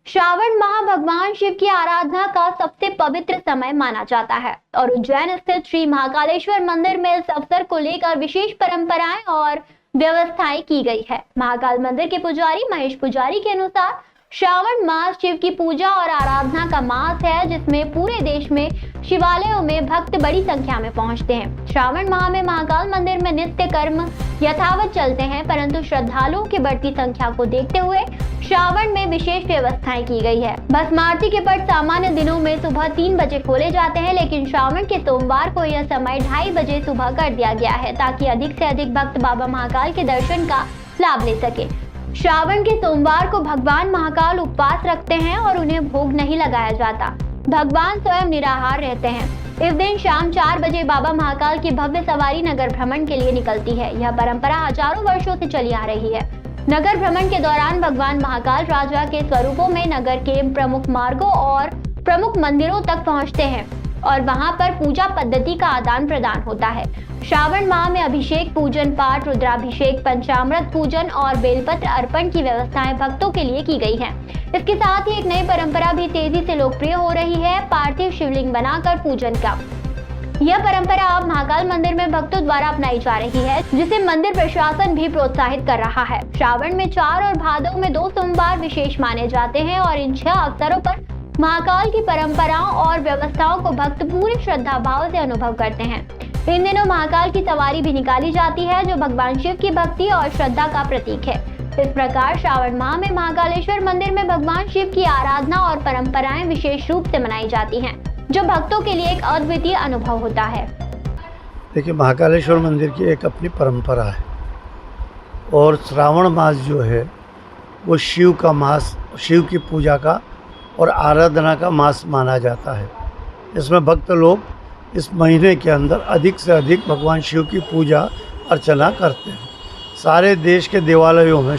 श्रावण माह भगवान शिव की आराधना का सबसे पवित्र समय माना जाता है और उज्जैन स्थित श्री महाकालेश्वर मंदिर में इस अवसर को लेकर विशेष परंपराएं और व्यवस्थाएं की गई है। महाकाल मंदिर के पुजारी महेश पुजारी के अनुसार श्रावण मास शिव की पूजा और आराधना का मास है, जिसमें पूरे देश में शिवालयों में भक्त बड़ी संख्या में पहुंचते हैं। श्रावण माह में महाकाल मंदिर में नित्य कर्म यथावत चलते हैं, परंतु श्रद्धालुओं की बढ़ती संख्या को देखते हुए श्रावण में विशेष व्यवस्थाएं की गई है। भस्मारती के पट सामान्य दिनों में सुबह 3 बजे खोले जाते हैं, लेकिन श्रावण के सोमवार को यह समय 2:30 बजे सुबह कर दिया गया है, ताकि अधिक से अधिक भक्त बाबा महाकाल के दर्शन का लाभ ले सके। श्रावण के सोमवार को भगवान महाकाल उपवास रखते हैं और उन्हें भोग नहीं लगाया जाता। भगवान स्वयं निराहार रहते हैं। इस दिन शाम 4 बजे बाबा महाकाल की भव्य सवारी नगर भ्रमण के लिए निकलती है। यह परंपरा हजारों वर्षों से चली आ रही है। नगर भ्रमण के दौरान भगवान महाकाल राजा के स्वरूपों में नगर के प्रमुख मार्गों और प्रमुख मंदिरों तक पहुंचते हैं और वहां पर पूजा पद्धति का आदान प्रदान होता है। श्रावण माह में अभिषेक, पूजन पाठ, रुद्राभिषेक, पंचामृत पूजन और बेलपत्र अर्पण की व्यवस्थाएं भक्तों के लिए की गई हैं। इसके साथ ही एक नई परंपरा भी तेजी से लोकप्रिय हो रही है, पार्थिव शिवलिंग बनाकर पूजन का। यह परंपरा अब महाकाल मंदिर में भक्तों द्वारा अपनाई जा रही है, जिसे मंदिर प्रशासन भी प्रोत्साहित कर रहा है। श्रावण में 4 और भादव में 2 सोमवार विशेष माने जाते हैं और इन 6 अवसरों पर महाकाल की परंपराओं और व्यवस्थाओं को भक्त पूरे श्रद्धा भाव से अनुभव करते हैं। इन दिनों महाकाल की सवारी भी निकाली जाती है, जो भगवान शिव की भक्ति और श्रद्धा का प्रतीक है। इस प्रकार श्रावण माह में महाकालेश्वर मंदिर में भगवान शिव की आराधना और परंपराएं विशेष रूप से मनाई जाती हैं, जो भक्तों के लिए एक अद्वितीय अनुभव होता है। देखिए, महाकालेश्वर मंदिर की एक अपनी परंपरा है और श्रावण मास जो है वो शिव का मास, शिव की पूजा का और आराधना का मास माना जाता है। इसमें भक्त लोग इस महीने के अंदर अधिक से अधिक भगवान शिव की पूजा अर्चना करते हैं। सारे देश के देवालयों में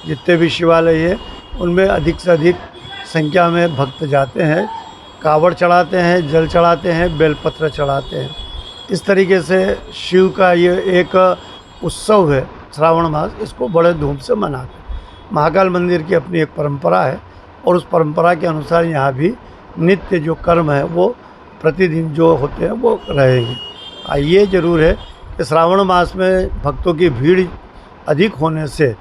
जितने भी शिवालय हैं उनमें अधिक से अधिक संख्या में भक्त जाते हैं, कावड़ चढ़ाते हैं, जल चढ़ाते हैं, बेलपत्र चढ़ाते हैं। इस तरीके से शिव का ये एक उत्सव है श्रावण मास, इसको बड़े धूम से मनाते हैं। महाकाल मंदिर की अपनी एक परंपरा है और उस परंपरा के अनुसार यहाँ भी नित्य जो कर्म है वो प्रतिदिन जो होते हैं वो रहेंगे। ये जरूर है कि श्रावण मास में भक्तों की भीड़ अधिक होने से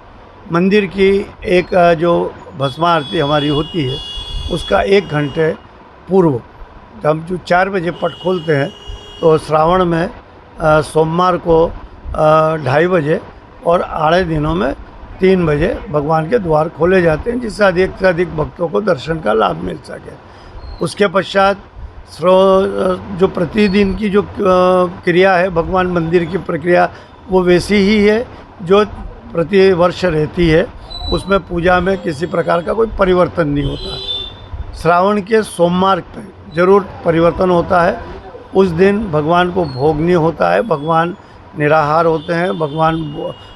मंदिर की एक जो भस्मा आरती हमारी होती है उसका 1 घंटे पूर्व, जब जो 4 बजे पट खोलते हैं तो श्रावण में सोमवार को 2:30 बजे और आड़े दिनों में 3 बजे भगवान के द्वार खोले जाते हैं, जिससे अधिक से अधिक भक्तों को दर्शन का लाभ मिल सके। उसके पश्चात जो प्रतिदिन की जो क्रिया है, भगवान मंदिर की प्रक्रिया वो वैसी ही है जो प्रति वर्ष रहती है। उसमें पूजा में किसी प्रकार का कोई परिवर्तन नहीं होता। श्रावण के सोमवार पर जरूर परिवर्तन होता है। उस दिन भगवान को भोग नहीं होता है, भगवान निराहार होते हैं, भगवान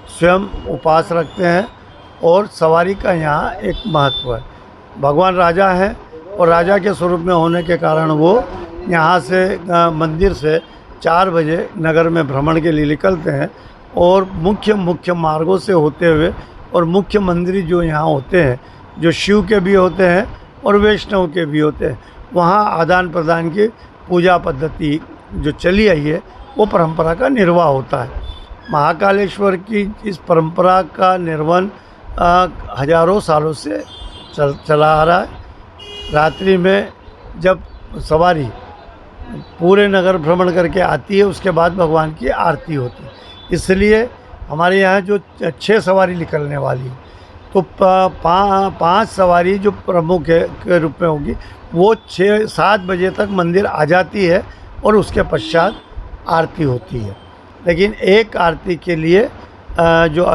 स्वयं उपवास रखते हैं और सवारी का यहाँ एक महत्व है। भगवान राजा हैं और राजा के स्वरूप में होने के कारण वो यहाँ से मंदिर से 4 बजे नगर में भ्रमण के लिए निकलते हैं और मुख्य मार्गों से होते हुए और मुख्य मंदिर जो यहाँ होते हैं, जो शिव के भी होते हैं और वैष्णव के भी होते हैं, वहाँ आदान प्रदान की पूजा पद्धति जो चली आई है वो परंपरा का निर्वाह होता है। महाकालेश्वर की इस परंपरा का निर्वहन हजारों सालों से चला आ रहा है। रात्रि में जब सवारी पूरे नगर भ्रमण करके आती है उसके बाद भगवान की आरती होती है। इसलिए हमारे यहाँ जो 6 सवारी निकलने वाली तो 5 सवारी जो प्रमुख के रूप में होगी वो 6-7 बजे तक मंदिर आ जाती है और उसके पश्चात आरती होती है। लेकिन एक आरती के लिए जो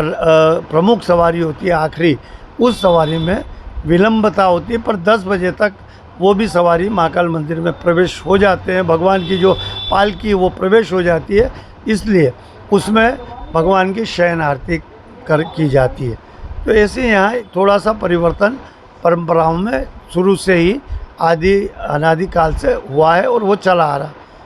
प्रमुख सवारी होती है आखिरी, उस सवारी में विलंबता होती है, पर 10 बजे तक वो भी सवारी महाकाल मंदिर में प्रवेश हो जाते हैं। भगवान की जो पालकी वो प्रवेश हो जाती है, इसलिए उसमें भगवान की शयन आरती की जाती है। तो ऐसे यहाँ थोड़ा सा परिवर्तन परंपराओं में शुरू से ही अनादि काल से हुआ है और वो चला आ रहा है।